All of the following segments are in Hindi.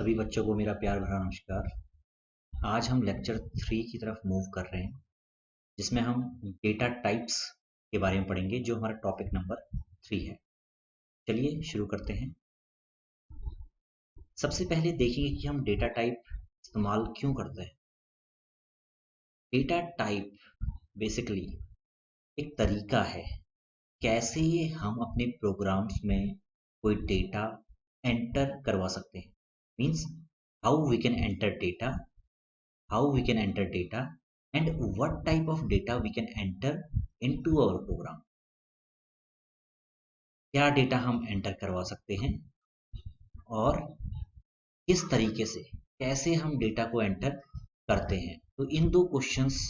सभी बच्चों को मेरा प्यार भरा नमस्कार। आज हम लेक्चर 3 की तरफ मूव कर रहे हैं, जिसमें हम डेटा टाइप्स के बारे में पढ़ेंगे, जो हमारा टॉपिक नंबर 3 है। चलिए शुरू करते हैं। सबसे पहले देखेंगे कि हम डेटा टाइप इस्तेमाल क्यों करते हैं। डेटा टाइप बेसिकली एक तरीका है कैसे हम अपने प्रोग्राम्स में कोई डेटा एंटर करवा सकते हैं। Means how we can enter data, how we can enter data and what type of data we can enter into our program। क्या डेटा हम एंटर करवा सकते हैं और किस तरीके से, कैसे हम डेटा को एंटर करते हैं। तो इन दो क्वेश्चंस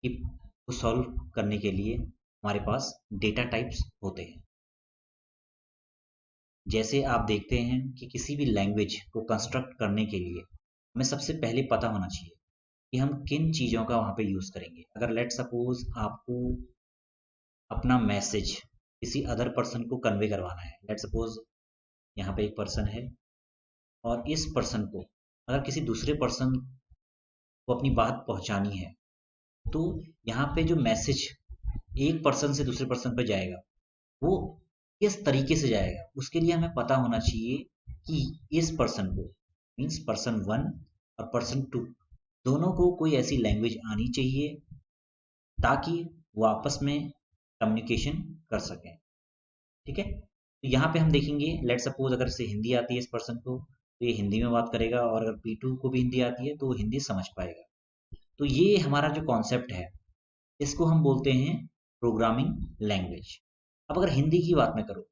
को सॉल्व करने के लिए हमारे पास डेटा टाइप्स होते हैं। जैसे आप देखते हैं कि किसी भी लैंग्वेज को कंस्ट्रक्ट करने के लिए हमें सबसे पहले पता होना चाहिए कि हम किन चीज़ों का वहाँ पे यूज़ करेंगे। अगर लेट सपोज आपको अपना मैसेज किसी अदर पर्सन को कन्वे करवाना है, लेट सपोज यहाँ पे एक पर्सन है और इस पर्सन को अगर किसी दूसरे पर्सन को अपनी बात पहुँचानी है, तो यहाँ पे जो मैसेज एक पर्सन से दूसरे पर्सन पे जाएगा वो किस तरीके से जाएगा, उसके लिए हमें पता होना चाहिए कि इस पर्सन को, मीन्स पर्सन 1 और पर्सन 2 दोनों को कोई ऐसी लैंग्वेज आनी चाहिए ताकि वो आपस में कम्युनिकेशन कर सकें। ठीक है, तो यहाँ पे हम देखेंगे लेट सपोज अगर इसे हिंदी आती है इस पर्सन को, तो ये हिंदी में बात करेगा, और अगर P2 को भी हिंदी आती है तो वो हिंदी समझ पाएगा। तो ये हमारा जो कॉन्सेप्ट है इसको हम बोलते हैं प्रोग्रामिंग लैंग्वेज। अब अगर हिंदी की बात मैं करूँ,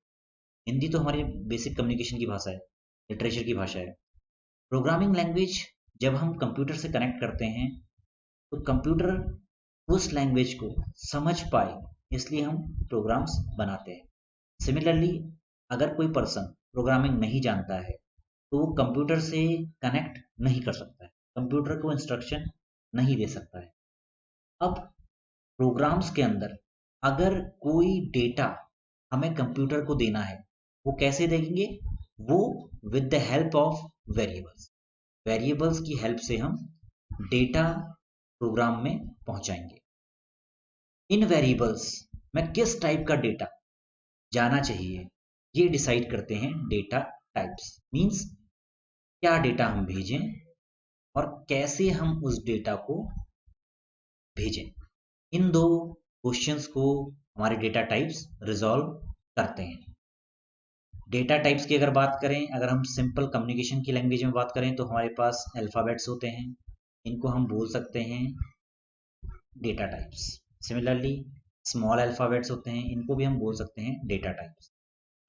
हिंदी तो हमारी बेसिक कम्युनिकेशन की भाषा है, लिटरेचर की भाषा है। प्रोग्रामिंग लैंग्वेज जब हम कंप्यूटर से कनेक्ट करते हैं तो कंप्यूटर उस लैंग्वेज को समझ पाए, इसलिए हम प्रोग्राम्स बनाते हैं। सिमिलरली अगर कोई पर्सन प्रोग्रामिंग नहीं जानता है तो वो कंप्यूटर से कनेक्ट नहीं कर सकता है, कंप्यूटर को इंस्ट्रक्शन नहीं दे सकता है। अब प्रोग्राम्स के अंदर अगर कोई डेटा हमें कंप्यूटर को देना है, वो कैसे देंगे? वो with the help of variables. Variables की हेल्प से हम डेटा प्रोग्राम में पहुंचाएंगे। इन वेरिएबल्स में किस टाइप का डेटा जाना चाहिए ये डिसाइड करते हैं डेटा टाइप्स। मीन्स क्या डेटा हम भेजें और कैसे हम उस डेटा को भेजें। इन दो क्वेश्चंस को हमारे डेटा टाइप्स रिजॉल्व करते हैं। डेटा टाइप्स की अगर बात करें, अगर हम सिंपल कम्युनिकेशन की लैंग्वेज में बात करें तो हमारे पास अल्फ़ाबेट्स होते हैं, इनको हम बोल सकते हैं data types. Similarly small alphabets होते हैं, इनको भी हम बोल सकते हैं डेटा टाइप्स।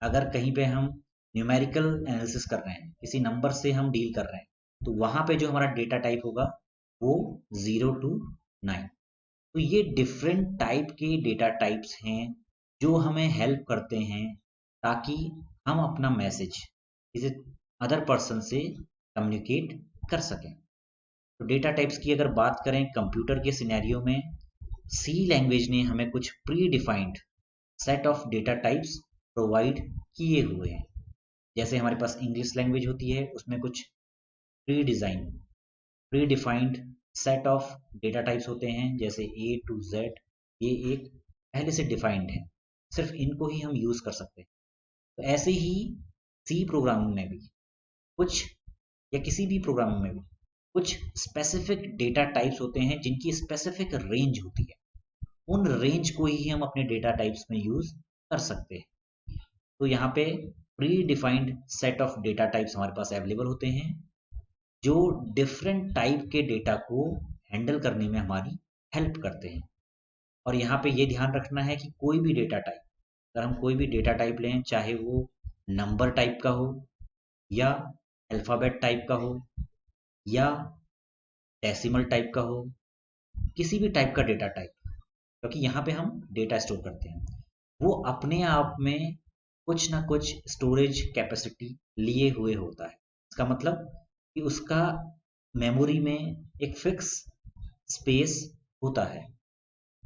अगर कहीं पे हम न्यूमेरिकल एनालिसिस कर रहे हैं, किसी नंबर से हम डील कर रहे हैं, तो वहाँ पे जो हमारा डेटा टाइप होगा वो 0 to 9। तो ये डिफरेंट टाइप के डेटा टाइप्स हैं जो हमें हेल्प करते हैं ताकि हम अपना मैसेज किसी अदर पर्सन से कम्युनिकेट कर सकें। तो डेटा टाइप्स की अगर बात करें कंप्यूटर के सिनेरियो में, सी लैंग्वेज ने हमें कुछ pre defined set of data types provide किए हुए हैं। जैसे हमारे पास इंग्लिश लैंग्वेज होती है, उसमें कुछ pre defined set of data types होते हैं, जैसे A to Z। ये एक पहले से डिफाइंड है, सिर्फ इनको ही हम यूज कर सकते हैं। तो ऐसे ही सी प्रोग्रामिंग में भी कुछ, या किसी भी प्रोग्रामिंग में भी कुछ स्पेसिफिक डेटा टाइप्स होते हैं जिनकी स्पेसिफिक रेंज होती है। उन रेंज को ही हम अपने डेटा टाइप्स में यूज कर सकते हैं। तो यहाँ पे pre defined set of data types हमारे पास अवेलेबल होते हैं जो डिफरेंट टाइप के डेटा को हैंडल करने में हमारी हेल्प करते हैं। और यहाँ पे ये ध्यान रखना है कि कोई भी डेटा टाइप, अगर हम कोई भी डेटा टाइप लें, चाहे वो नंबर टाइप का हो या अल्फ़ाबेट टाइप का हो या डेसिमल टाइप का हो, किसी भी टाइप का डेटा टाइप, क्योंकि यहाँ पे हम डेटा स्टोर करते हैं, वो अपने आप में कुछ ना कुछ स्टोरेज कैपेसिटी लिए हुए होता है। इसका मतलब कि उसका मेमोरी में एक फिक्स स्पेस होता है।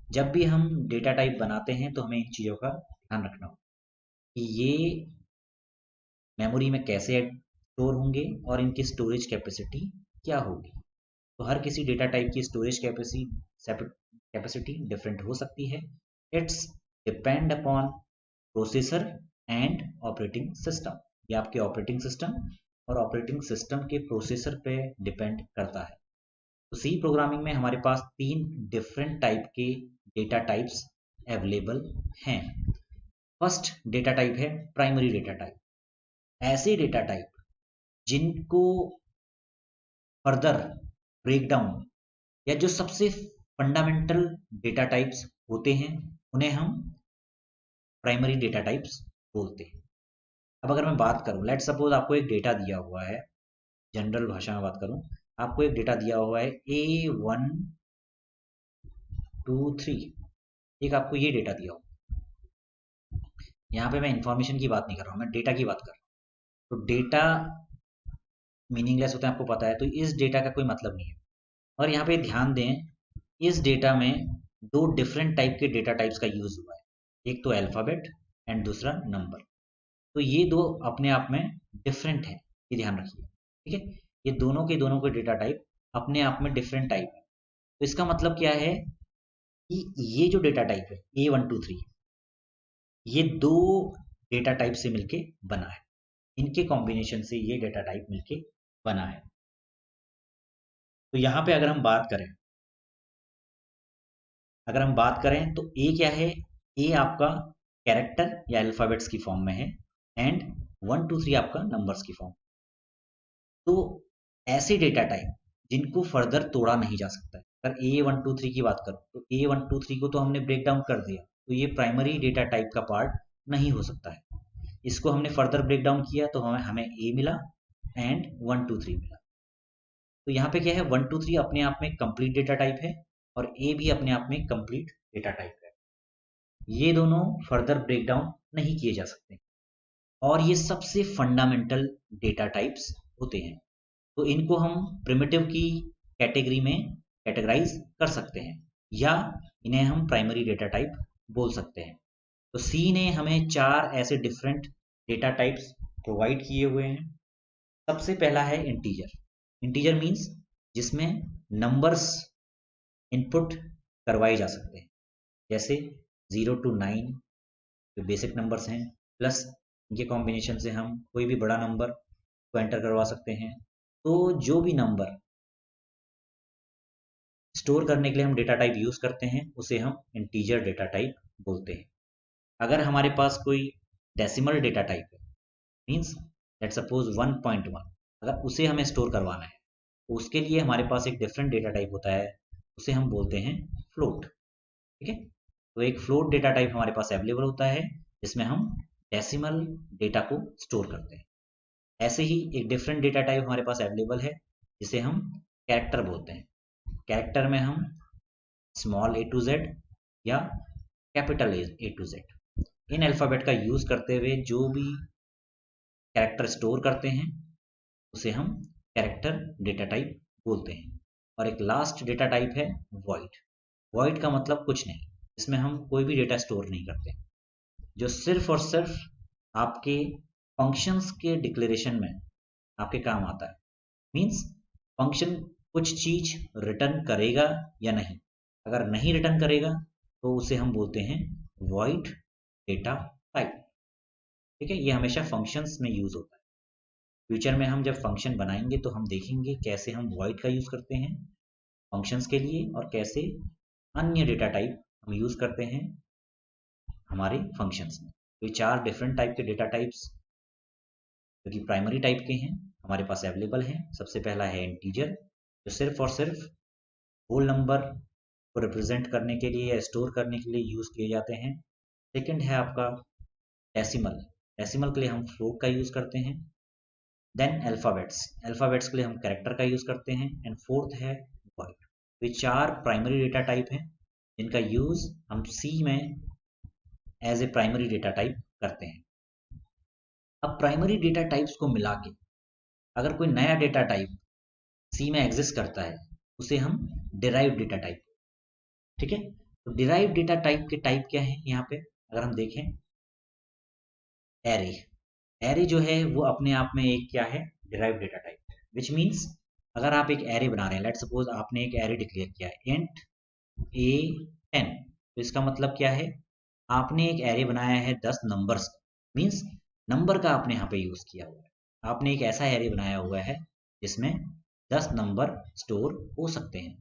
जब भी हम डेटा टाइप बनाते हैं तो हमें इन चीज़ों का ध्यान रखना होगा कि ये मेमोरी में कैसे स्टोर होंगे और इनकी स्टोरेज कैपेसिटी क्या होगी। तो हर किसी डेटा टाइप की स्टोरेज कैपेसिटी डिफरेंट हो सकती है। It's depend upon processor and operating system. ये आपके ऑपरेटिंग सिस्टम और ऑपरेटिंग सिस्टम के प्रोसेसर पे डिपेंड करता है। तो सी प्रोग्रामिंग में हमारे पास 3 डिफरेंट टाइप के डेटा टाइप्स अवेलेबल हैं। फर्स्ट डेटा टाइप है प्राइमरी डेटा टाइप। ऐसे डेटा टाइप जिनको फर्दर ब्रेकडाउन या जो सबसे फंडामेंटल डेटा टाइप्स होते हैं उन्हें हम प्राइमरी डेटा टाइप्स बोलते हैं। अब अगर मैं बात करूं, लेट सपोज आपको एक डेटा दिया हुआ है, जनरल भाषा में बात करूं, आपको एक डेटा दिया हुआ है A123, एक आपको ये डेटा दिया हुआ। यहाँ पे मैं इंफॉर्मेशन की बात नहीं कर रहा हूँ, मैं डेटा की बात कर रहा हूँ। तो डेटा मीनिंगलेस होता है, आपको पता है, तो इस डेटा का कोई मतलब नहीं है। और यहाँ पे ध्यान दें, इस डेटा में 2 डिफरेंट टाइप के डेटा टाइप्स का यूज हुआ है, एक तो अल्फाबेट एंड दूसरा नंबर। तो ये 2 अपने आप में डिफरेंट है, ये ध्यान रखिए, ठीक है। ये दोनों के डेटा टाइप अपने आप में डिफरेंट टाइप है। तो इसका मतलब क्या है कि ये जो डेटा टाइप है A123, ये 2 डेटा टाइप से मिलके बना है, इनके कॉम्बिनेशन से ये डेटा टाइप मिलके बना है। तो यहाँ पे अगर हम बात करें तो ए क्या है, ए आपका कैरेक्टर या अल्फाबेट्स की फॉर्म में है एंड 1 2 3 आपका नंबर्स की फॉर्म। तो ऐसे डेटा टाइप जिनको फर्दर तोड़ा नहीं जा सकता है। अगर A123 की बात करूं तो A123 को तो हमने ब्रेक डाउन कर दिया, तो ये प्राइमरी डेटा टाइप का पार्ट नहीं हो सकता है। इसको हमने फर्दर ब्रेक डाउन किया तो हमें ए मिला एंड 1 2 3 मिला। तो यहाँ पे क्या है, 1 2 3 अपने आप में कंप्लीट डेटा टाइप है और ए भी अपने आप में कंप्लीट डेटा टाइप है। ये दोनों फर्दर ब्रेक डाउन नहीं किए जा सकते और ये सबसे फंडामेंटल डेटा टाइप्स होते हैं। तो इनको हम प्रिमिटिव की कैटेगरी में कैटेगराइज कर सकते हैं या इन्हें हम प्राइमरी डेटा टाइप बोल सकते हैं। तो सी ने हमें 4 ऐसे डिफरेंट डेटा टाइप्स प्रोवाइड किए हुए हैं। सबसे पहला है इंटीजर। इंटीजर मीन्स जिसमें नंबर्स इनपुट करवाए जा सकते हैं, जैसे 0 to 9 जो बेसिक नंबर्स हैं, प्लस इनके कॉम्बिनेशन से हम कोई भी बड़ा नंबर को एंटर करवा सकते हैं। तो जो भी नंबर स्टोर करने के लिए हम डेटा टाइप यूज करते हैं उसे हम इंटीजर डेटा टाइप बोलते हैं। अगर हमारे पास कोई डेसिमल डेटा टाइप है, मीन्स लेट सपोज 1.1, अगर उसे हमें स्टोर करवाना है तो उसके लिए हमारे पास एक डिफरेंट डेटा टाइप होता है, उसे हम बोलते हैं फ्लोट, ठीक है। तो एक फ्लोट डेटा टाइप हमारे पास अवेलेबल होता है जिसमें हम डेसिमल डेटा को स्टोर करते हैं। ऐसे ही एक डिफरेंट डेटा टाइप हमारे पास अवेलेबल है जिसे हम कैरेक्टर बोलते हैं। कैरेक्टर में हम स्मॉल a to z या capital A to Z in alphabet का यूज करते हुए जो भी कैरेक्टर स्टोर करते हैं उसे हम कैरेक्टर डेटा टाइप बोलते हैं। और एक लास्ट डेटा टाइप है वॉइड। वॉइड का मतलब कुछ नहीं, इसमें हम कोई भी डेटा स्टोर नहीं करते, जो सिर्फ और सिर्फ आपके फंक्शंस के डिक्लेरेशन में आपके काम आता है। मीन्स फंक्शन कुछ चीज रिटर्न करेगा या नहीं, अगर नहीं रिटर्न करेगा तो उसे हम बोलते हैं वॉइड डेटा टाइप, ठीक है। ये हमेशा फंक्शंस में यूज होता है। फ्यूचर में हम जब फंक्शन बनाएंगे तो हम देखेंगे कैसे हम वॉइड का यूज करते हैं फंक्शंस के लिए और कैसे अन्य डेटा टाइप हम यूज करते हैं हमारे फंक्शंस में। तो ये 4 डिफरेंट टाइप के डेटा टाइप्स जो कि प्राइमरी टाइप के हैं हमारे पास अवेलेबल हैं। सबसे पहला है इंटीजर, जो सिर्फ और सिर्फ होल नंबर को रिप्रेजेंट करने के लिए या स्टोर करने के लिए यूज किए जाते हैं। सेकंड है आपका डेसिमल। डेसिमल के लिए हम फ्लोट का यूज करते हैं। देन अल्फाबेट्स, अल्फाबेट्स के लिए हम कैरेक्टर का यूज करते हैं एंड फोर्थ है वॉइड। तो ये 4 प्राइमरी डेटा टाइप हैं जिनका यूज हम सी में as a primary data type करते हैं। अब प्राइमरी डेटा टाइप्स को मिला के अगर कोई नया डेटा टाइप सी में एग्जिस्ट करता है उसे हम डिराइव्ड डेटा टाइप, ठीक है। तो डिराइव्ड डेटा टाइप के टाइप क्या है, यहाँ पे अगर हम देखें एरे। एरे जो है वो अपने आप में एक क्या है, derived data type, which means अगर आप एक एरे बना रहे हैं, लेट सपोज आपने एक एरे डिक्लेयर किया है इंट a10, तो इसका मतलब क्या है, आपने एक एरे बनाया है 10 नंबर्स, मीन्स नंबर का आपने यहाँ पे यूज किया हुआ है। आपने एक ऐसा एरे बनाया हुआ है जिसमें 10 नंबर स्टोर हो सकते हैं,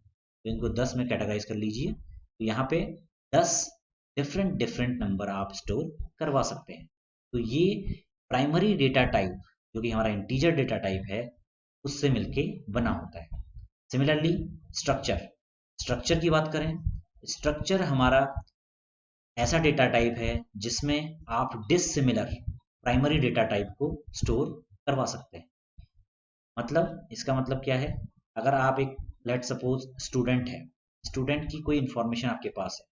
तो इनको 10 में कैटेगराइज कर लीजिए। तो यहाँ पे 10 डिफरेंट नंबर आप स्टोर करवा सकते हैं। तो ये प्राइमरी डेटा टाइप जो कि हमारा इंटीजर डेटा टाइप है उससे मिलके बना होता है। सिमिलरली स्ट्रक्चर की बात करें, स्ट्रक्चर हमारा ऐसा डेटा टाइप है जिसमें आप डिसिमिलर प्राइमरी डेटा टाइप को स्टोर करवा सकते हैं। मतलब इसका मतलब क्या है, अगर आप एक लेट सपोज स्टूडेंट है, स्टूडेंट की कोई इंफॉर्मेशन आपके पास है,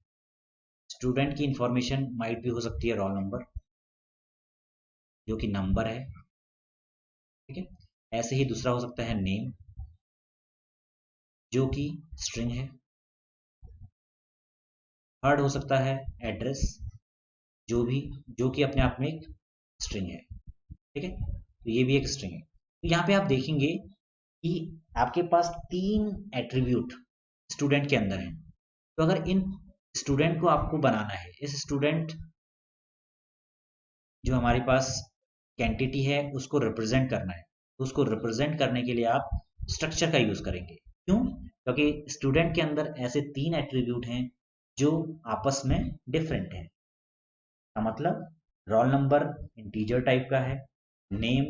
स्टूडेंट की इंफॉर्मेशन माइट भी हो सकती है रोल नंबर जो कि नंबर है, ठीक है। ऐसे ही दूसरा हो सकता है नेम जो कि स्ट्रिंग है, थर्ड हो सकता है एड्रेस जो कि अपने आप में एक स्ट्रिंग है, ठीक है। तो ये भी एक स्ट्रिंग है। तो यहाँ पे आप देखेंगे कि आपके पास 3 एट्रीब्यूट स्टूडेंट के अंदर हैं। तो अगर इन स्टूडेंट को आपको बनाना है, इस स्टूडेंट जो हमारे पास क्वांटिटी है उसको रिप्रेजेंट करना है, तो उसको रिप्रेजेंट करने के लिए आप स्ट्रक्चर का यूज करेंगे। क्यों? क्योंकि स्टूडेंट के अंदर ऐसे 3 एट्रीब्यूट हैं जो आपस में डिफरेंट है। का मतलब रोल नंबर इंटीजर टाइप का है, नेम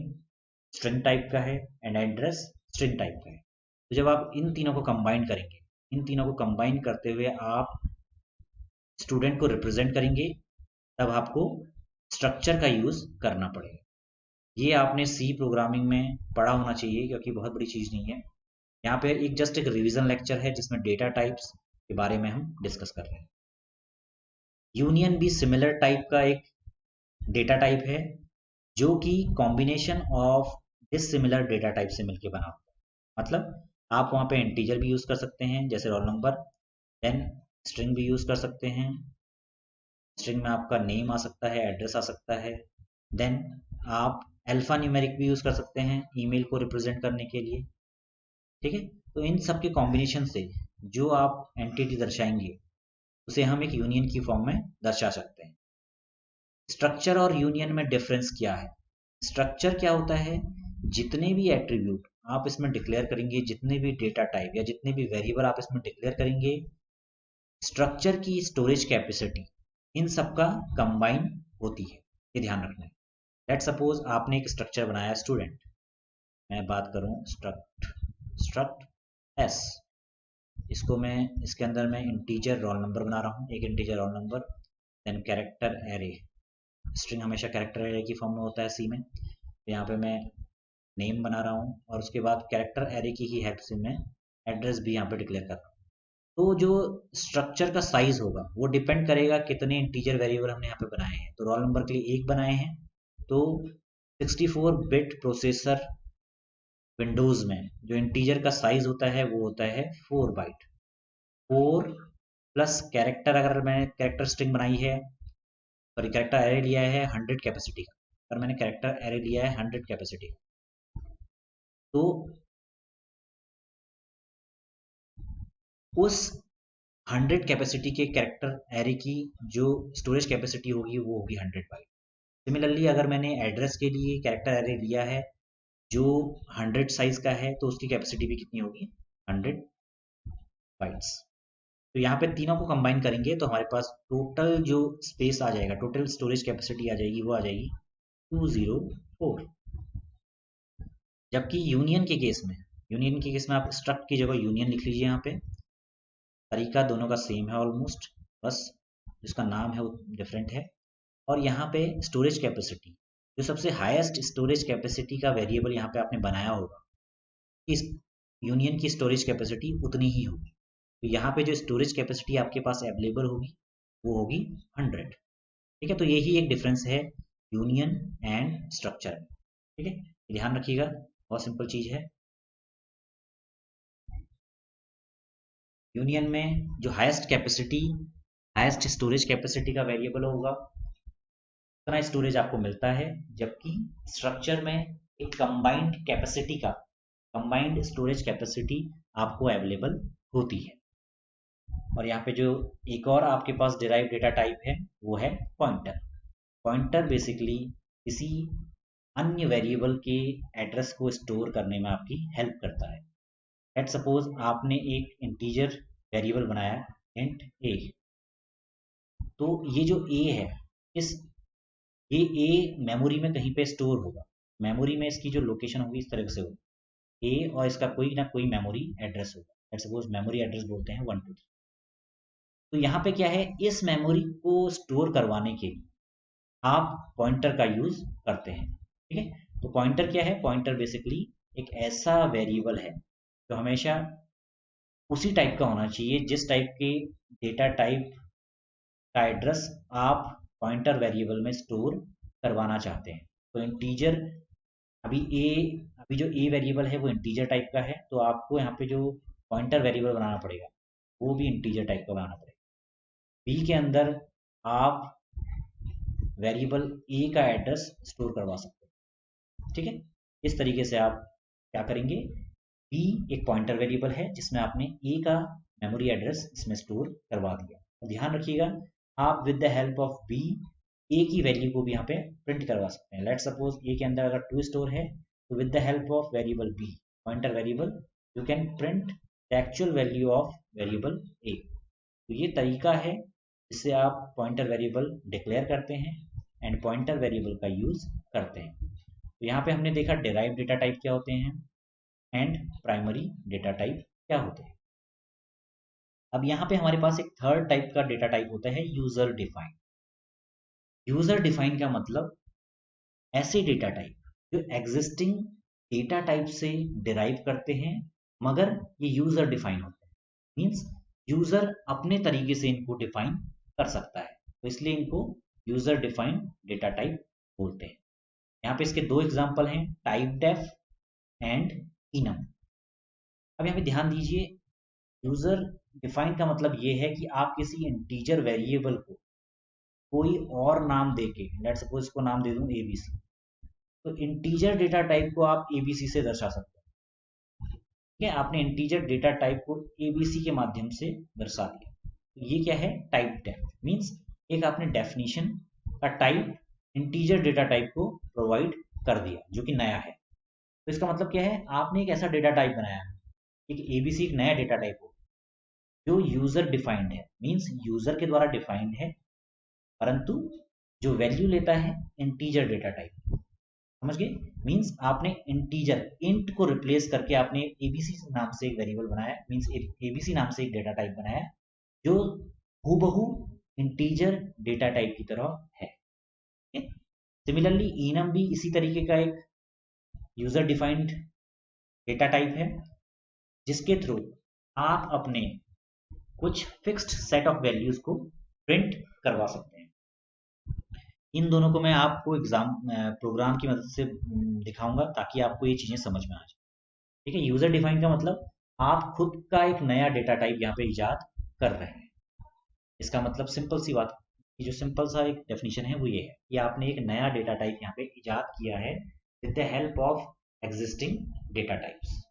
स्ट्रिंग टाइप का है एंड एड्रेस स्ट्रिंग टाइप का है। तो जब आप इन तीनों को कंबाइन करेंगे, इन तीनों को कंबाइन करते हुए आप स्टूडेंट को रिप्रेजेंट करेंगे, तब आपको स्ट्रक्चर का यूज करना पड़ेगा। ये आपने सी प्रोग्रामिंग में पढ़ा होना चाहिए क्योंकि बहुत बड़ी चीज नहीं है। यहाँ पे एक जस्ट एक रिवीजन लेक्चर है जिसमें डेटा टाइप्स के बारे में हम डिस्कस कर रहे हैं। यूनियन भी सिमिलर टाइप का एक डेटा टाइप है जो कि combination of dissimilar data type से मिलकर बना होता है। मतलब आप वहाँ पे इंटीजर भी यूज कर सकते हैं जैसे रोल नंबर, देन स्ट्रिंग भी यूज कर सकते हैं, स्ट्रिंग में आपका नेम आ सकता है, एड्रेस आ सकता है, देन आप अल्फा न्यूमेरिक भी यूज कर सकते हैं ईमेल को रिप्रेजेंट करने के लिए, ठीक है। तो इन सब के कॉम्बिनेशन से जो आप एंटिटी दर्शाएंगे उसे हम एक यूनियन की फॉर्म में दर्शा सकते हैं। स्ट्रक्चर और यूनियन में डिफरेंस क्या है? स्ट्रक्चर क्या होता है, जितने भी एट्रीब्यूट आप इसमें डिक्लेयर करेंगे, जितने भी डेटा टाइप या जितने भी वेरिएबल आप इसमें डिक्लेयर करेंगे, स्ट्रक्चर की स्टोरेज कैपेसिटी इन सबका कंबाइन होती है, ये ध्यान रखना है। लेट सपोज आपने एक स्ट्रक्चर बनाया स्टूडेंट, मैं बात करूं स्ट्रक्ट एस, इसको मैं इसके अंदर मैं इंटीजर रोल नंबर बना रहा हूँ, एक integer roll number, then character array, string हमेशा कैरेक्टर एरे की फॉर्म में होता है सी में, तो यहाँ पे मैं नेम बना रहा हूँ और उसके बाद कैरेक्टर एरे की ही हेल्प से मैं एड्रेस भी यहाँ पे डिक्लेयर कर रहा हूँ। तो जो स्ट्रक्चर का साइज होगा वो डिपेंड करेगा कितने इंटीजर वेरिएबल हमने यहाँ पे बनाए हैं। तो रोल नंबर के लिए 1 बनाए हैं, तो 64 बिट प्रोसेसर विंडोज में जो इंटीजर का साइज होता है वो होता है 4 बाइट। 4 प्लस कैरेक्टर, अगर मैंने कैरेक्टर स्ट्रिंग बनाई है, सॉरी कैरेक्टर एरे लिया है 100 कैपेसिटी का, अगर मैंने कैरेक्टर एरे लिया है 100 कैपेसिटी का, तो उस 100 कैपेसिटी के कैरेक्टर एरे की जो स्टोरेज कैपेसिटी होगी वो होगी 100 बाइट। सिमिलरली अगर मैंने एड्रेस के लिए कैरेक्टर एरे लिया है जो 100 साइज का है, तो उसकी कैपेसिटी भी कितनी होगी, 100 बाइट्स। तो यहाँ पे तीनों को कंबाइन करेंगे तो हमारे पास टोटल जो स्पेस आ जाएगा, टोटल स्टोरेज कैपेसिटी आ जाएगी, वो आ जाएगी 204। जबकि यूनियन के केस में आप स्ट्रक्ट की जगह यूनियन लिख लीजिए। यहाँ पे तरीका दोनों का सेम है ऑलमोस्ट, बस जिसका नाम है वो डिफरेंट है। और यहाँ पे स्टोरेज कैपेसिटी, जो सबसे हाईएस्ट स्टोरेज कैपेसिटी का वेरिएबल यहाँ पे आपने बनाया होगा, इस यूनियन की स्टोरेज कैपेसिटी उतनी ही होगी। तो यहाँ पे जो स्टोरेज कैपेसिटी आपके पास अवेलेबल होगी वो होगी 100, ठीक है। तो यही एक डिफरेंस है यूनियन एंड स्ट्रक्चर, ठीक है, ध्यान रखिएगा, बहुत सिंपल चीज है। यूनियन में जो हाईएस्ट स्टोरेज कैपेसिटी का वेरिएबल होगा उतना स्टोरेज आपको मिलता है, जबकि स्ट्रक्चर में एक कंबाइंड स्टोरेज कैपेसिटी आपको अवेलेबल होती है। और यहाँ पे जो एक और आपके पास डिराइव डेटा टाइप है वो है पॉइंटर। पॉइंटर बेसिकली किसी अन्य वेरिएबल के एड्रेस को स्टोर करने में आपकी हेल्प करता है। लेट सपोज आपने एक इंटीजर वेरिएबल बनाया इंट ए, तो ये जो ए है ये ए मेमोरी में कहीं पे स्टोर होगा। मेमोरी में इसकी जो लोकेशन होगी इस तरह से होगी ए, और इसका कोई ना कोई मेमोरी एड्रेस होगा। लेट सपोज मेमोरी एड्रेस बोलते हैं 1 2 3। तो यहाँ पे क्या है, इस मेमोरी को स्टोर करवाने के लिए आप पॉइंटर का यूज करते हैं। ठीक है, तो पॉइंटर क्या है, पॉइंटर बेसिकली एक ऐसा वेरिएबल है जो हमेशा उसी टाइप का होना चाहिए जिस टाइप के डेटा टाइप का एड्रेस आप पॉइंटर वेरिएबल में स्टोर करवाना चाहते हैं। तो इंटीजर अभी जो ए वेरिएबल है वो इंटीजर टाइप का है, तो आपको यहाँ पे जो पॉइंटर वेरिएबल बनाना पड़ेगा वो भी इंटीजर टाइप का बनाना पड़ेगा। बी के अंदर आप वेरिएबल ए का एड्रेस स्टोर करवा सकते हैं। ठीक है, इस तरीके से आप क्या करेंगे, बी एक पॉइंटर वेरिएबल है जिसमें आपने ए का मेमोरी एड्रेस इसमें स्टोर करवा दिया। तो ध्यान रखिएगा, आप with the help of B A की वैल्यू को भी यहाँ पे प्रिंट करवा सकते हैं। लेट सपोज ए के अंदर अगर 2 स्टोर है, तो with the help of variable B pointer variable you can print the actual value of variable A. तो ये तरीका है जिससे आप पॉइंटर वेरिएबल डिक्लेयर करते हैं एंड पॉइंटर वेरिएबल का यूज करते हैं। तो यहाँ पे हमने देखा डिराइव डेटा टाइप क्या होते हैं एंड प्राइमरी डेटा टाइप क्या होते हैं। अब यहाँ पे हमारे पास एक थर्ड टाइप का डेटा टाइप होता है यूजर डिफाइंड। यूजर डिफाइंड का मतलब ऐसे डेटा टाइप जो एग्जिस्टिंग डेटा टाइप से डिराइव करते हैं मगर ये यूजर डिफाइन होते हैं। मींस यूजर अपने तरीके से इनको डिफाइन कर सकता है, तो इसलिए इनको यूजर डिफाइंड डेटा टाइप बोलते हैं। यहाँ पे इसके 2 एग्जांपल हैं, टाइप डेफ एंड इनम। अब यहाँ पे ध्यान दीजिए, यूजर डिफाइन का मतलब ये है कि आप किसी इंटीजर वेरिएबल को कोई और नाम देके, लेट्स सपोज इसको नाम दे दूं एबीसी, तो इंटीजर डेटा टाइप को आप एबीसी से दर्शा सकते हैं। ठीक है, आपने इंटीजर डेटा टाइप को एबीसी के माध्यम से दर्शा दिया। तो ये क्या है, टाइप डेफ। मींस एक आपने डेफिनेशन का टाइप इंटीजर डेटा टाइप को प्रोवाइड कर दिया जो कि नया है। तो इसका मतलब क्या है, आपने एक ऐसा डेटा टाइप बनाया है, एक एबीसी एक नया डेटा टाइप हो जो यूजर डिफाइंड है। मींस यूजर के द्वारा डिफाइंड है, परंतु जो वैल्यू लेता है इंटीजर डेटा टाइप। समझ गए, मींस आपने इंटीजर इंट को रिप्लेस करके आपने एबीसी नाम से एक वेरिएबल बनाया, मींस एबीसी नाम से एक डेटा टाइप बनाया जो हूबहू इंटीजर डेटा टाइप की तरह है। सिमिलरली इनम भी इसी तरीके का एक यूजर डिफाइंड डेटा टाइप है जिसके थ्रू आप अपने कुछ फिक्स्ड सेट ऑफ वैल्यूज को प्रिंट करवा सकते हैं। इन दोनों को मैं आपको प्रोग्राम की मदद से दिखाऊंगा ताकि आपको ये चीजें समझ में आ जाए। ठीक है, यूजर डिफाइन का मतलब आप खुद का एक नया डेटा टाइप यहाँ पे इजाद कर रहे हैं। इसका मतलब सिंपल सी बात, जो सिंपल सा एक डेफिनेशन है वो ये है कि आपने एक नया डेटा टाइप यहाँ पे इजाद किया है with the help of existing data types.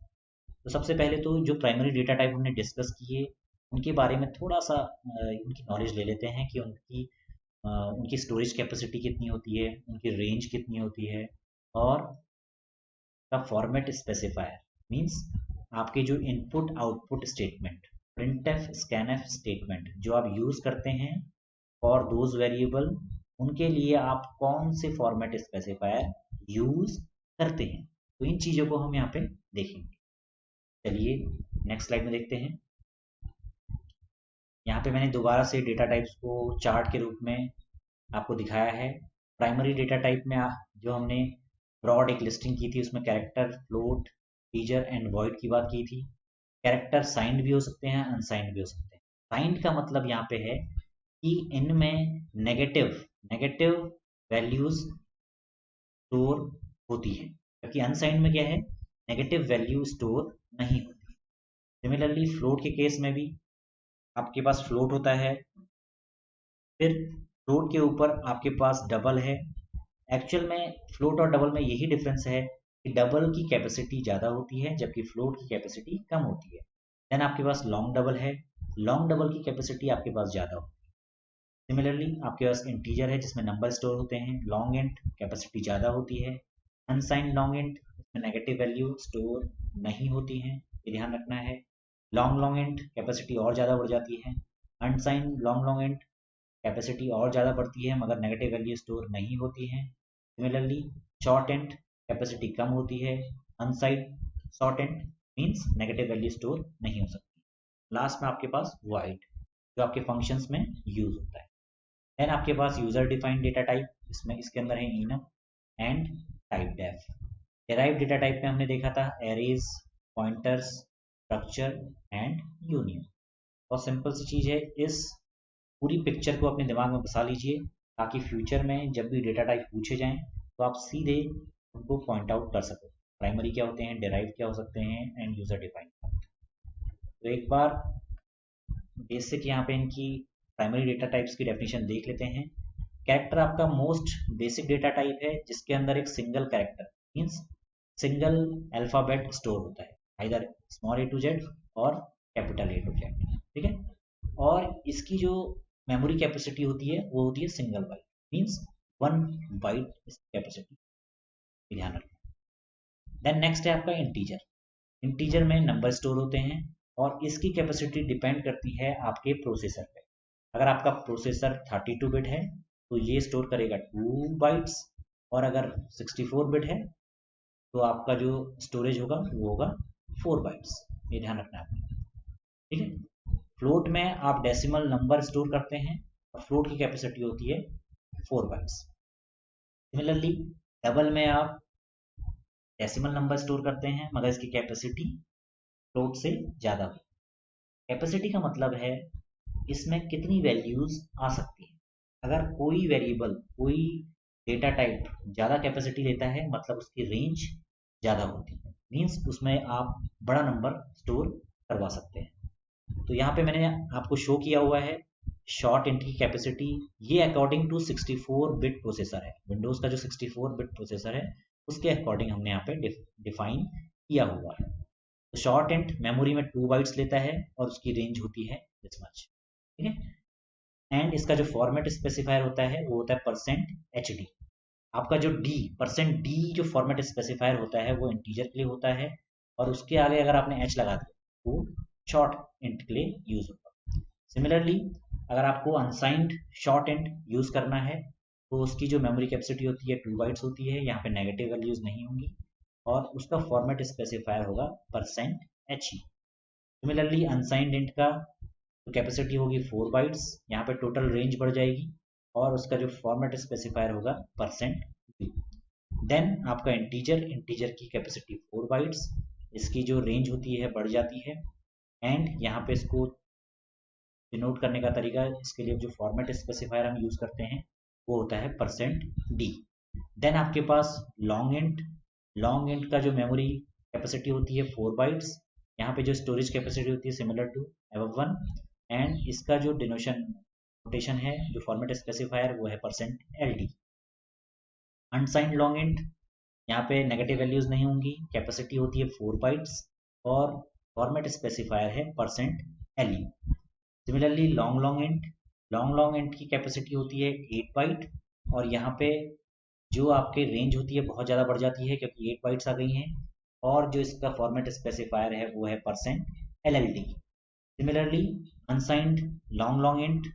तो सबसे पहले तो जो प्राइमरी डेटा टाइप हमने डिस्कस किए उनके बारे में थोड़ा सा उनकी नॉलेज ले लेते हैं कि उनकी स्टोरेज कैपेसिटी कितनी होती है, उनकी रेंज कितनी होती है, और का फॉर्मेट स्पेसिफायर। मींस आपके जो input output statement, printf scanf statement जो आप यूज करते हैं और दोज वेरिएबल, उनके लिए आप कौन से फॉर्मेट स्पेसिफायर यूज करते हैं। तो इन चीजों को हम यहाँ पे देखेंगे। चलिए नेक्स्ट स्लाइड में देखते हैं। यहाँ पे मैंने दोबारा से डेटा टाइप्स को चार्ट के रूप में आपको दिखाया है। प्राइमरी डेटा टाइप में जो हमने ब्रॉड एक लिस्टिंग की थी उसमें character, float, integer and void की बात की थी। कैरेक्टर साइंड भी हो सकते हैं, अनसाइंड भी हो सकते हैं। साइंड का मतलब यहाँ पे है कि इनमें नेगेटिव वैल्यूज स्टोर होती है, जबकि अनसाइंड में क्या है, नेगेटिव वैल्यू स्टोर नहीं होती। सिमिलरली फ्लोट के केस में भी आपके पास फ्लोट होता है, फिर फ्लोट के ऊपर आपके पास डबल है। एक्चुअल में फ्लोट और डबल में यही डिफरेंस है कि डबल की कैपेसिटी ज़्यादा होती है जबकि फ्लोट की कैपेसिटी कम होती है। देन आपके पास लॉन्ग डबल है, लॉन्ग डबल की कैपेसिटी आपके पास ज़्यादा होती है। सिमिलरली आपके पास इंटीजर है जिसमें नंबर स्टोर होते हैं, लॉन्ग इंट कैपेसिटी ज़्यादा होती है। अनसाइंड लॉन्ग इंट इसमें नेगेटिव वैल्यू स्टोर नहीं होती हैं, ये ध्यान रखना है। लॉन्ग लॉन्ग इंट कैपेसिटी और ज़्यादा बढ़ जाती है। Unsigned long long int capacity और ज़्यादा बढ़ती है मगर नेगेटिव वैल्यू स्टोर नहीं होती हैं। सिमिलरली शॉर्ट इंट कैपेसिटी कम होती है। Unsigned short int means negative value store नहीं हो सकती। लास्ट में आपके पास वॉइड जो आपके फंक्शंस में यूज होता है। देन आपके पास यूजर डिफाइंड डेटा टाइप, इसमें इसके अंदर है enum and typedef. Derive data type में हमने देखा था arrays, pointers, structure and union. बहुत सिंपल सी चीज़ है, इस पूरी पिक्चर को अपने दिमाग में बसा लीजिए ताकि फ्यूचर में जब भी डेटा टाइप पूछे जाएं तो आप सीधे उनको पॉइंट आउट कर सको। प्राइमरी क्या होते हैं, डेराइव क्या हो सकते हैं एंड यूजर डिफाइंड। तो एक बार बेसिक यहाँ पे इनकी प्राइमरी डेटा टाइप्स की डेफिनेशन देख लेते हैं। कैरेक्टर आपका मोस्ट बेसिक डेटा टाइप है जिसके अंदर एक single character means single alphabet store होता है, either small A to Z और कैपिटल ए टू जेड, ठीक है। और इसकी जो मेमोरी कैपेसिटी होती है वो होती है single byte means 1 byte capacity, ध्यान रखना। देन नेक्स्ट है आपका इंटीजर। इंटीजर में नंबर स्टोर होते हैं और इसकी कैपेसिटी डिपेंड करती है आपके प्रोसेसर पे। अगर आपका प्रोसेसर 32 बिट है तो ये स्टोर करेगा 2 बाइट्स, और अगर 64 बिट है तो आपका जो स्टोरेज होगा वो होगा 4 बाइट्स, ये ध्यान रखना है आपको, ठीक है। फ्लोट में आप डेसिमल नंबर स्टोर करते हैं और फ्लोट की कैपेसिटी होती है 4 बाइट्स। सिमिलरली डबल में आप डेसिमल नंबर स्टोर करते हैं मगर इसकी कैपेसिटी फ्लोट से ज़्यादा हो। कैपेसिटी का मतलब है इसमें कितनी वैल्यूज आ सकती है। अगर कोई वेरिएबल, कोई डेटा टाइप ज़्यादा कैपेसिटी लेता है मतलब उसकी रेंज ज़्यादा होती है, मीन्स उसमें आप बड़ा नंबर स्टोर करवा सकते हैं। तो यहाँ पे मैंने आपको शो किया हुआ है शॉर्ट इंट की कैपेसिटी, ये अकॉर्डिंग टू 64 बिट प्रोसेसर है। विंडोज़ का जो 64 बिट प्रोसेसर है उसके अकॉर्डिंग हमने यहाँ पे डिफाइन किया हुआ है। तो शॉर्ट इंट मेमोरी में 2 बाइट्स लेता है और उसकी रेंज होती है दिस मच, ठीक है। एंड इसका जो फॉर्मेट स्पेसिफायर होता है वो होता है %hd। आपका जो %d जो फॉर्मेट स्पेसिफायर होता है वो इंटीजर के लिए होता है और उसके आगे अगर आपने h लगा दिया वो शॉर्ट इंट के लिए यूज होगा। सिमिलरली अगर आपको अनसाइंड शॉर्ट इंट यूज करना है तो उसकी जो मेमोरी कैपेसिटी होती है 2 बाइट्स होती है, यहाँ पे नेगेटिव वैल्यूज नहीं होंगी और उसका फॉर्मेट स्पेसिफायर होगा %he। सिमिलरली अनसाइंड इंट का तो कैपेसिटी होगी 4 बाइट्स, यहाँ पे टोटल रेंज बढ़ जाएगी और उसका जो फॉर्मेट स्पेसिफायर होगा %b। देन आपका इंटीजर, इंटीजर की कैपेसिटी 4 बाइट्स, इसकी जो रेंज होती है बढ़ जाती है एंड यहाँ पे इसको डिनोट करने का तरीका, इसके लिए जो फॉर्मेट स्पेसिफायर हम यूज करते हैं वो होता है %d। देन आपके पास लॉन्ग इंट, लॉन्ग इंट का जो मेमोरी कैपेसिटी होती है 4 बाइट्स, यहाँ पे जो स्टोरेज कैपेसिटी होती है similar to above one, and इसका जो नोटेशन है जो फॉर्मेट स्पेसिफायर वो है %ld। अनसाइंड लॉन्ग इंट, यहाँ पे नेगेटिव वैल्यूज नहीं होंगी, कैपेसिटी होती है 4 बाइट्स और फॉर्मेट स्पेसिफायर है %lu। Similarly long long int की कैपेसिटी होती है 8 बाइट और यहाँ पे जो आपके रेंज होती है बहुत ज़्यादा बढ़ जाती है क्योंकि 8 बाइट्स आ गई हैं और जो इसका फॉर्मेट स्पेसिफायर है वो है %lld। Similarly unsigned long int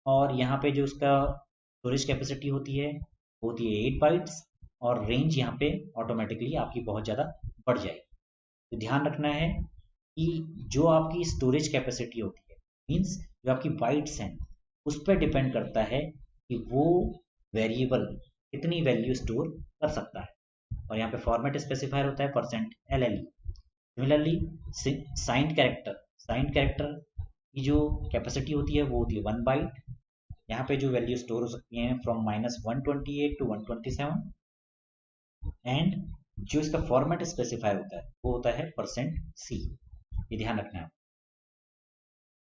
और यहाँ पे जो उसका स्टोरेज कैपेसिटी होती है वो होती है 8 बाइट्स और रेंज यहाँ पे ऑटोमेटिकली आपकी बहुत ज़्यादा बढ़ जाएगी। तो ध्यान रखना है कि जो आपकी स्टोरेज कैपेसिटी होती है मीन्स जो आपकी बाइट्स हैं उस पर डिपेंड करता है कि वो वेरिएबल कितनी वैल्यू स्टोर कर सकता है और यहाँ पे फॉर्मेट स्पेसिफायर होता है %lle। सिमिलरली साइंड कैरेक्टर की जो कैपेसिटी होती है वो होती है 1 बाइट, यहाँ पे जो वैल्यू स्टोर हो सकती हैं फ्रॉम -128 to 127 एंड जो इसका फॉर्मेट स्पेसिफायर होता है वो होता है %c, ये ध्यान रखना है।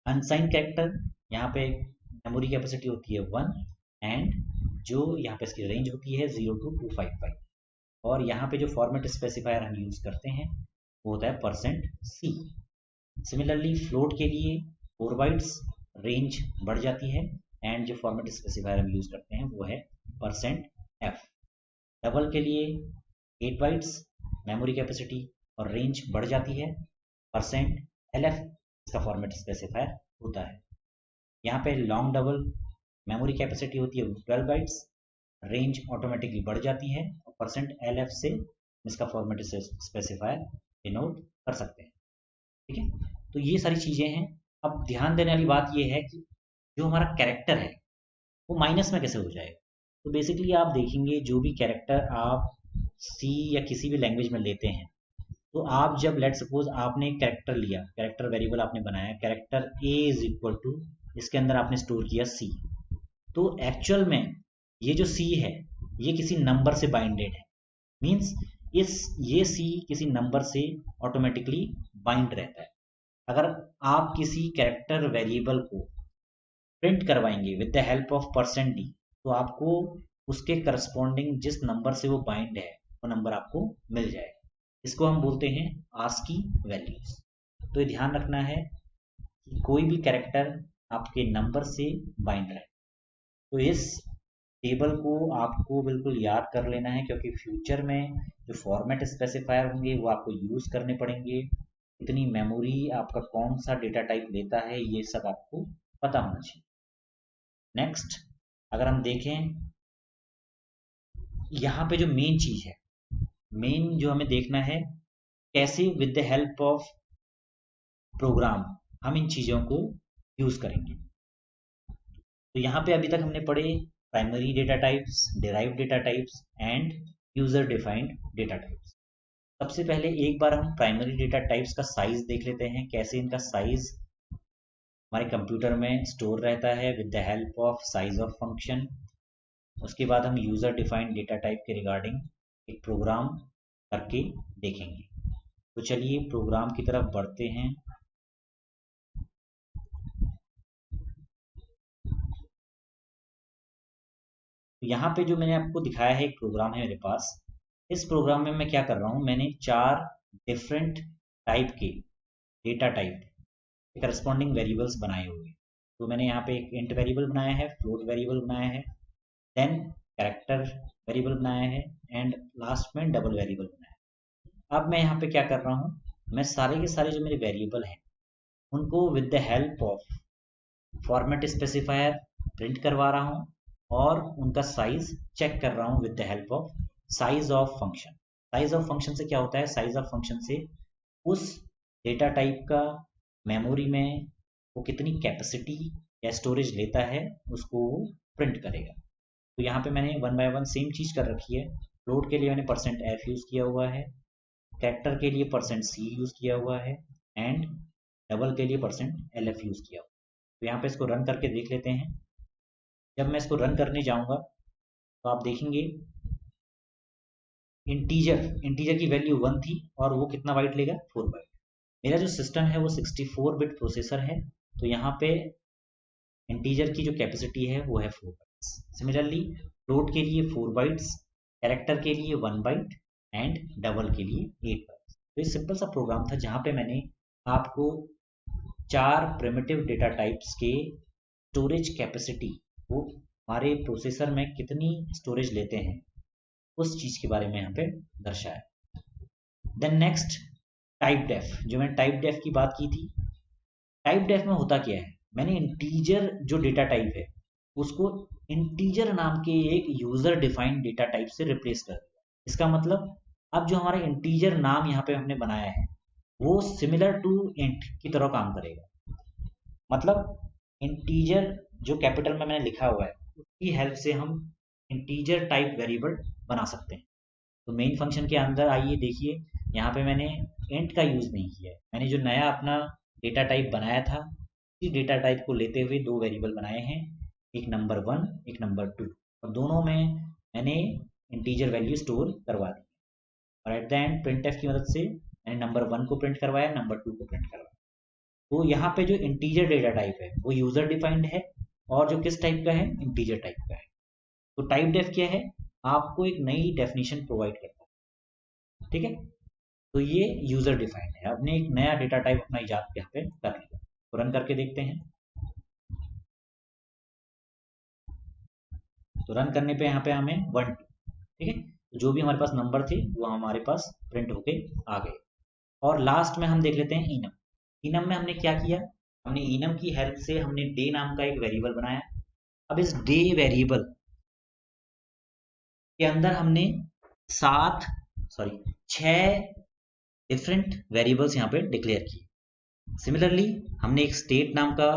अनसाइंड कैरेक्टर, यहाँ पे मेमोरी कैपेसिटी होती है 1 एंड जो यहाँ पे इसकी रेंज होती है 0 to 255। और यहाँ पे जो फॉर्मेट स्पेसिफायर हम यूज़ करते हैं वो होता है %c। सिमिलरली फ्लोट के लिए 4 बाइट्स, रेंज बढ़ जाती है, एंड जो फॉर्मेट स्पेसिफायर हम यूज़ करते हैं वो है %f। डबल के लिए 8 बाइट्स, मेमोरी कैपेसिटी और रेंज बढ़ जाती है, %lf इसका फॉर्मेट स्पेसिफायर होता है। यहाँ पे लॉन्ग डबल मेमोरी कैपेसिटी होती है 12 बाइट्स, रेंज ऑटोमेटिकली बढ़ जाती है और %lf से इसका फॉर्मेट स्पेसिफायर डिनोट कर सकते हैं। ठीक है, तो ये सारी चीज़ें हैं। अब ध्यान देने वाली बात ये है कि जो हमारा कैरेक्टर है वो माइनस में कैसे हो जाएगा। तो बेसिकली आप देखेंगे जो भी कैरेक्टर आप सी या किसी भी लैंग्वेज में लेते हैं, तो आप जब लेट सपोज आपने एक कैरेक्टर लिया, कैरेक्टर वेरिएबल आपने बनाया, character A is equal to इसके अंदर आपने स्टोर किया सी, तो एक्चुअल में ये जो सी है ये किसी नंबर से बाइंडेड है, मीन्स ये सी किसी नंबर से ऑटोमेटिकली बाइंड रहता है। अगर आप किसी कैरेक्टर वेरिएबल को प्रिंट करवाएंगे with the help of %d, तो आपको उसके करस्पॉन्डिंग जिस नंबर से वो बाइंड है वो नंबर आपको मिल जाएगा। इसको हम बोलते हैं आस्की वैल्यूज। तो ये ध्यान रखना है कि कोई भी कैरेक्टर आपके नंबर से बाइंड रहे। तो इस टेबल को आपको बिल्कुल याद कर लेना है, क्योंकि फ्यूचर में जो फॉर्मेट स्पेसिफायर होंगे वो आपको यूज़ करने पड़ेंगे। इतनी मेमोरी आपका कौन सा डेटा टाइप लेता है ये सब आपको पता होना चाहिए। नेक्स्ट अगर हम देखें, यहाँ पे जो मेन चीज़ है, मेन जो हमें देखना है कैसे with the help of program हम इन चीज़ों को यूज़ करेंगे। तो यहाँ पे अभी तक हमने पढ़े primary data types, derived data types and user defined data types. सबसे पहले एक बार हम प्राइमरी डेटा टाइप्स का साइज देख लेते हैं, कैसे इनका साइज हमारे कंप्यूटर में स्टोर रहता है with the help of size of function. उसके बाद हम यूजर डिफाइंड डेटा टाइप के रिगार्डिंग एक प्रोग्राम करके देखेंगे। तो चलिए प्रोग्राम की तरफ बढ़ते हैं। यहाँ पे जो मैंने आपको दिखाया है एक प्रोग्राम है मेरे पास। इस प्रोग्राम में मैं क्या कर रहा हूँ, मैंने 4 डिफरेंट टाइप के डेटा टाइप के करस्पॉन्डिंग वेरिएबल्स बनाए हुए। तो मैंने यहाँ पे एक इंट वेरिएबल बनाया है, फ्लोट वेरिएबल बनाया है, देन कैरेक्टर वेरिएबल बनाया है एंड लास्ट में डबल वेरिएबल बनाया है। अब मैं यहाँ पे क्या कर रहा हूँ, मैं सारे के सारे जो मेरे वेरिएबल हैं उनको with the help of format specifier print करवा रहा हूँ और उनका साइज चेक कर रहा हूँ with the help of size of function. Size of function से क्या होता है, साइज ऑफ फंक्शन से उस डेटा टाइप का मेमोरी में वो कितनी कैपेसिटी या स्टोरेज लेता है उसको वो प्रिंट करेगा। तो यहाँ पे मैंने 1 बाय 1 सेम चीज़ कर रखी है। फ्लोट के लिए मैंने %f यूज़ किया हुआ है, कैरेक्टर के लिए %c यूज़ किया हुआ है एंड डबल के लिए %lf यूज़ किया हुआ है। तो यहाँ पे इसको रन करके देख लेते हैं। जब मैं इसको रन करने जाऊंगा तो आप देखेंगे इंटीजर की वैल्यू 1 थी और वो कितना बाइट लेगा, 4 बाइट। मेरा जो सिस्टम है वो 64 बिट प्रोसेसर है, तो यहाँ पे इंटीजर की जो कैपेसिटी है वो है 4 बाइट्स। सिमिलरली फ्लोट के लिए 4 बाइट्स, कैरेक्टर के लिए 1 बाइट एंड डबल के लिए 8 बाइट्स। तो ये सिंपल सा प्रोग्राम था जहाँ पे मैंने आपको 4 प्रिमिटिव डेटा टाइप्स के स्टोरेज कैपेसिटी वो हमारे प्रोसेसर में कितनी स्टोरेज लेते हैं उस चीज़ के बारे में यहाँ पे दर्शाया। देन नेक्स्ट टाइप डेफ, जो मैंने टाइप डेफ की बात की थी। टाइप डेफ में होता क्या है, मैंने इंटीजर जो डेटा टाइप है उसको इंटीजर नाम के एक यूजर डिफाइंड डेटा टाइप से रिप्लेस कर दिया। इसका मतलब अब जो हमारा इंटीजर नाम यहाँ पे हमने बनाया है वो सिमिलर टू इंट की तरह काम करेगा। मतलब इंटीजर जो कैपिटल में मैंने लिखा हुआ है उसकी हेल्प से हम इंटीजर टाइप वेरिएबल बना सकते हैं। तो मेन फंक्शन के अंदर आइए देखिए, यहाँ पे मैंने इंट का यूज़ नहीं किया है। मैंने जो नया अपना डेटा टाइप बनाया था उसी डेटा टाइप को लेते हुए 2 वेरिएबल बनाए हैं, एक नंबर 1 एक नंबर 2, और दोनों में मैंने इंटीजर वैल्यू स्टोर करवा दी और एट द एंड प्रिंटएफ की मदद से मैंने नंबर 1 को प्रिंट करवाया, नंबर 2 को प्रिंट करवाया। तो यहाँ पे जो इंटीजर डेटा टाइप है वो यूजर डिफाइंड है और जो किस टाइप का है, इंटीजर टाइप का है। तो टाइप डेफ क्या है, आपको एक नई डेफिनेशन प्रोवाइड करता है। ठीक है। तो ये यूजर डिफाइंड है, आपने एक नया डेटा टाइप अपना इजाद यहाँ पे कर लिया। तो रन करके देखते हैं। तो रन करने पे यहाँ पे हमें 1 2, ठीक है, तो जो भी हमारे पास नंबर थे वो हमारे पास प्रिंट होके आ गए। और लास्ट में हम देख लेते हैं इनम। इनम में हमने क्या किया, हमने इनम की हेल्प से हमने डे नाम का एक वेरिएबल बनाया। अब इस डे वेरिएबल के अंदर हमने 6 डिफरेंट वेरिएबल्स यहाँ पे डिक्लेयर किए। सिमिलरली हमने एक स्टेट नाम का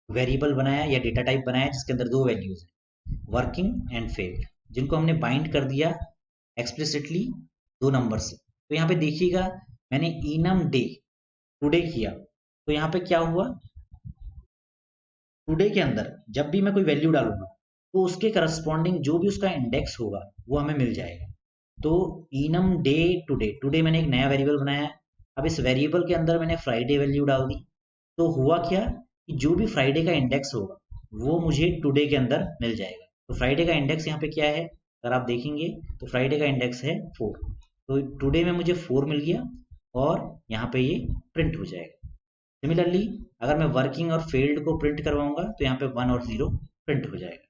वेरिएबल बनाया या डेटा टाइप बनाया जिसके अंदर 2 वैल्यूज हैं, वर्किंग एंड फेल्ड, जिनको हमने बाइंड कर दिया एक्सप्लिसिटली 2 नंबर से। तो यहाँ पे देखिएगा मैंने इनम डे टुडे किया, तो यहाँ पे क्या हुआ, टुडे के अंदर जब भी मैं कोई वैल्यू डालूंगा तो उसके करस्पॉन्डिंग जो भी उसका इंडेक्स होगा वो हमें मिल जाएगा। तो इनम डे टुडे, टुडे मैंने एक नया वेरिएबल बनाया। अब इस वेरिएबल के अंदर मैंने फ्राइडे वैल्यू डाल दी, तो हुआ क्या कि जो भी फ्राइडे का इंडेक्स होगा वो मुझे टुडे के अंदर मिल जाएगा। तो फ्राइडे का इंडेक्स यहाँ पे क्या है, अगर आप देखेंगे तो फ्राइडे का इंडेक्स है 4, तो टुडे में मुझे 4 मिल गया और यहाँ पे ये प्रिंट हो जाएगा। सिमिलरली अगर मैं वर्किंग और फेल्ड को प्रिंट करवाऊंगा तो यहाँ पे 1 और 0 प्रिंट हो जाएगा।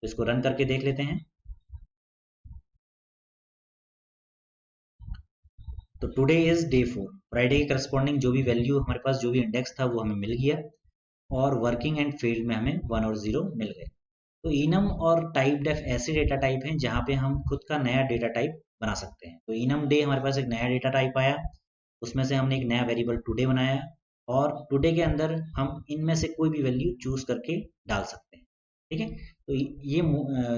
तो इसको रन करके देख लेते हैं। तो टुडे इज डे 4, फ्राइडे के करस्पॉन्डिंग जो भी वैल्यू हमारे पास, जो भी इंडेक्स था वो हमें मिल गया और वर्किंग एंड फील्ड में हमें 1 और 0 मिल गए। तो इनम और टाइप डेफ ऐसे डेटा टाइप हैं जहाँ पे हम खुद का नया डेटा टाइप बना सकते हैं। तो इनम डे हमारे पास एक नया डेटा टाइप आया, उसमें से हमने एक नया वेरिएबल टुडे बनाया और टुडे के अंदर हम इनमें से कोई भी वैल्यू चूज करके डाल सकते हैं। ठीक है, तो ये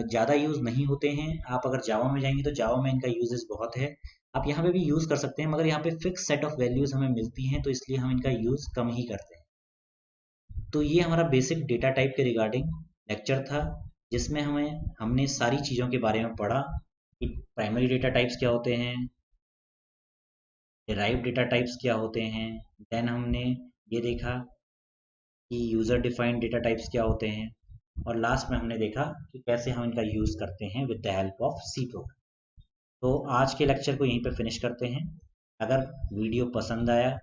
ज़्यादा यूज़ नहीं होते हैं। आप अगर जावा में जाएंगे तो जावा में इनका यूजेस बहुत है, आप यहाँ पे भी यूज़ कर सकते हैं, मगर यहाँ पे फिक्स सेट ऑफ वैल्यूज हमें मिलती हैं तो इसलिए हम इनका यूज़ कम ही करते हैं। तो ये हमारा बेसिक डेटा टाइप के रिगार्डिंग लेक्चर था, जिसमें हमने सारी चीज़ों के बारे में पढ़ा कि प्राइमरी डेटा टाइप्स क्या होते हैं, डिराइव्ड डेटा टाइप्स क्या होते हैं, देन हमने ये देखा कि यूज़र डिफाइंड डेटा टाइप्स क्या होते हैं, और लास्ट में हमने देखा कि कैसे हम इनका यूज़ करते हैं with the help of C program. तो आज के लेक्चर को यहीं पे फिनिश करते हैं। अगर वीडियो पसंद आया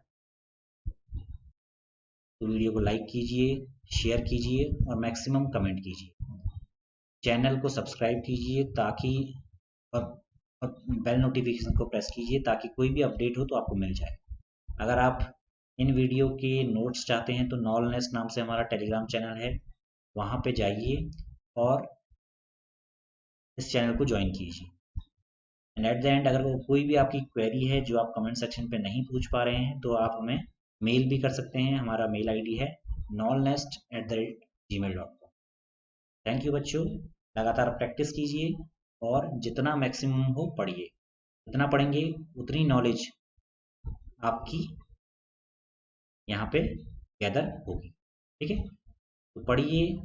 तो वीडियो को लाइक कीजिए, शेयर कीजिए और मैक्सिमम कमेंट कीजिए। चैनल को सब्सक्राइब कीजिए ताकि और बेल नोटिफिकेशन को प्रेस कीजिए ताकि कोई भी अपडेट हो तो आपको मिल जाए। अगर आप इन वीडियो के नोट्स चाहते हैं तो नॉलेज नाम से हमारा टेलीग्राम चैनल है, वहाँ पे जाइए और इस चैनल को ज्वाइन कीजिए। एंड एट द एंड अगर कोई भी आपकी क्वेरी है जो आप कमेंट सेक्शन पे नहीं पूछ पा रहे हैं तो आप हमें मेल भी कर सकते हैं। हमारा मेल आईडी है knowledgenest@gmail.com। थैंक यू बच्चों, लगातार प्रैक्टिस कीजिए और जितना मैक्सिमम हो पढ़िए। जितना पढ़ेंगे उतनी नॉलेज आपकी यहाँ पे गैदर होगी। ठीक है, तो पढ़िए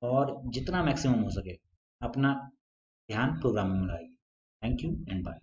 और जितना मैक्सिमम हो सके अपना ध्यान प्रोग्रामिंग में लगाइए। Thank you and bye.